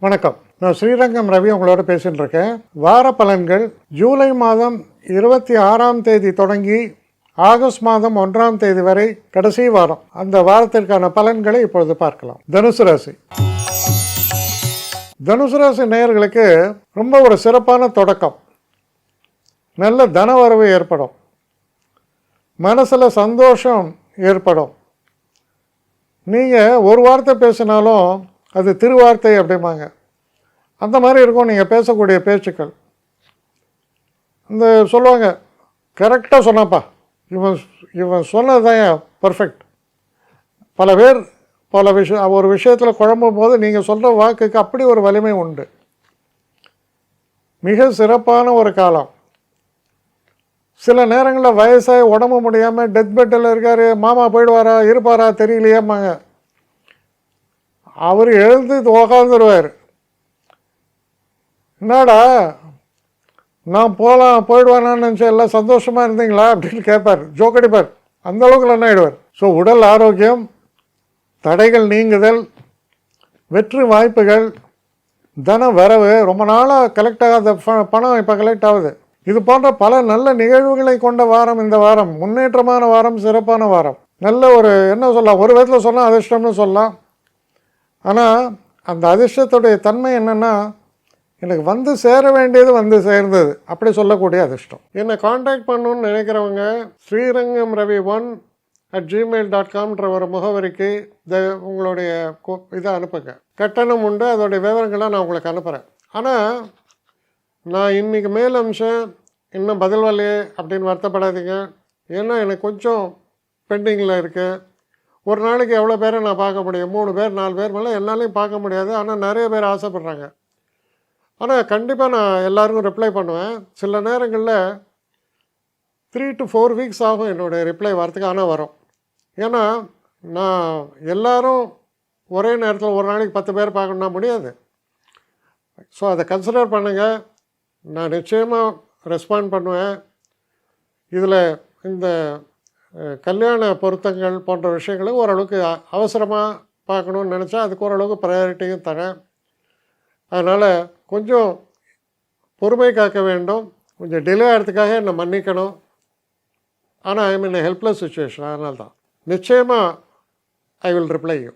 வணக்கம். நான் ஸ்ரீரங்கம் ரவி உங்களோட பேசிட்டு இருக்கேன். வார பலன்கள் ஜூலை மாதம் 26ஆம் தேதி தொடங்கி ஆகஸ்ட் மாதம் 1ஆம் தேதி வரை கடைசி வாரம். அந்த வாரத்திற்கான பலன்களை இப்பொழுது பார்க்கலாம். தனுசு ராசி. தனுசு ராசி நேயர்களுக்கு ரொம்ப ஒரு சிறப்பான தொடக்கம். நல்ல தனவரவு ஏற்படும். மனசில் சந்தோஷம் ஏற்படும். நீங்கள் ஒரு வார்த்தை பேசினாலும் அது திருவார்த்தை அப்படிம்பாங்க. அந்த மாதிரி இருக்கும் நீங்கள் பேசக்கூடிய பேச்சுக்கள். இந்த சொல்லுவாங்க, கரெக்டாக சொன்னாப்பா, இவன் சொன்னது தான் பர்ஃபெக்ட். பல பேர் பல ஒரு விஷயத்தில் குழம்பும் போது நீங்கள் சொல்கிற வாக்குக்கு அப்படி ஒரு வலிமை உண்டு. மிக சிறப்பான ஒரு காலம். சில நேரங்களில் வயசாகி உடம்பு முடியாமல் டெத் பெட்டில் இருக்கார், மாமா போயிடுவாரா இருப்பாரா தெரியலையேம்மாங்க. அவர் எழுந்து உக்காந்துருவார். என்னடா நான் போயிடுவானான்னு நினச்சி எல்லாம் சந்தோஷமாக இருந்தீங்களா அப்படின்னு கேட்பார், ஜோக்கடிப்பார். அந்தளவுக்கு என்ன ஆகிடுவார். ஸோ உடல் ஆரோக்கியம், தடைகள் நீங்குதல், வெற்றி வாய்ப்புகள், தன வரவு, ரொம்ப நாளாக கலெக்ட் ஆகாத பணம் இப்போ கலெக்ட் ஆகுது. இது போன்ற பல நல்ல நிகழ்வுகளை கொண்ட வாரம் இந்த வாரம். முன்னேற்றமான வாரம், சிறப்பான வாரம். நல்ல ஒரு என்ன சொல்லலாம், ஒரு விதத்தில் சொன்னால் அதிர்ஷ்டம்னு சொல்லலாம். ஆனால் அந்த அதிர்ஷ்டத்துடைய தன்மை என்னென்னா, எனக்கு வந்து சேர வேண்டியது வந்து சேர்ந்தது அப்படி சொல்லக்கூடிய அதிர்ஷ்டம். என்னை காண்டாக்ட் பண்ணணுன்னு நினைக்கிறவங்க ஸ்ரீரங்கம் ரவி 1@gmail.comன்ற ஒரு முகவரிக்கு உங்களுடைய இதை அனுப்புங்க. கட்டணம் உண்டு, அதோடைய விவரங்களை நான் உங்களுக்கு அனுப்புகிறேன். ஆனால் நான் இன்றைக்கி மேல் அம்சம் இன்னும் பதில் வரலையே அப்படின்னு வருத்தப்படாதீங்க. ஏன்னா எனக்கு கொஞ்சம் பெண்டிங்கில் இருக்குது. ஒரு நாளைக்கு எவ்வளோ பேரை நான் பார்க்க முடியும்? 3 பேர் 4 பேர் மேலே என்னாலையும் பார்க்க முடியாது. ஆனால் நிறைய பேர் ஆசைப்பட்றாங்க. ஆனால் கண்டிப்பாக நான் எல்லாருக்கும் ரிப்ளை பண்ணுவேன். சில நேரங்களில் 3 to 4 வீக்ஸ் ஆகும் என்னுடைய ரிப்ளை வரத்துக்கு. ஆனால் வரும். ஏன்னா நான் எல்லோரும் ஒரே நேரத்தில் ஒரு நாளைக்கு 10 பேர் பார்க்கணுன்னா முடியாது. ஸோ அதை கன்சிடர் பண்ணுங்கள். நான் நிச்சயமாக ரெஸ்பாண்ட் பண்ணுவேன். இதில் இந்த கல்யாண பொருத்தங்கள் போன்ற விஷயங்களை ஓரளவுக்கு அவசரமாக பார்க்கணுன்னு நினச்சா அதுக்கு ஓரளவுக்கு ப்ரையாரிட்டியும் தரேன். அதனால் கொஞ்சம் பொறுமை காக்க வேண்டும். கொஞ்சம் டிலே ஆகிறதுக்காக என்னை மன்னிக்கணும். ஆனால் ஐ மீன் ஹெல்ப்லெஸ் சுச்சுவேஷன். அதனால தான் நிச்சயமாக ஐ வில் ரிப்ளை யூ.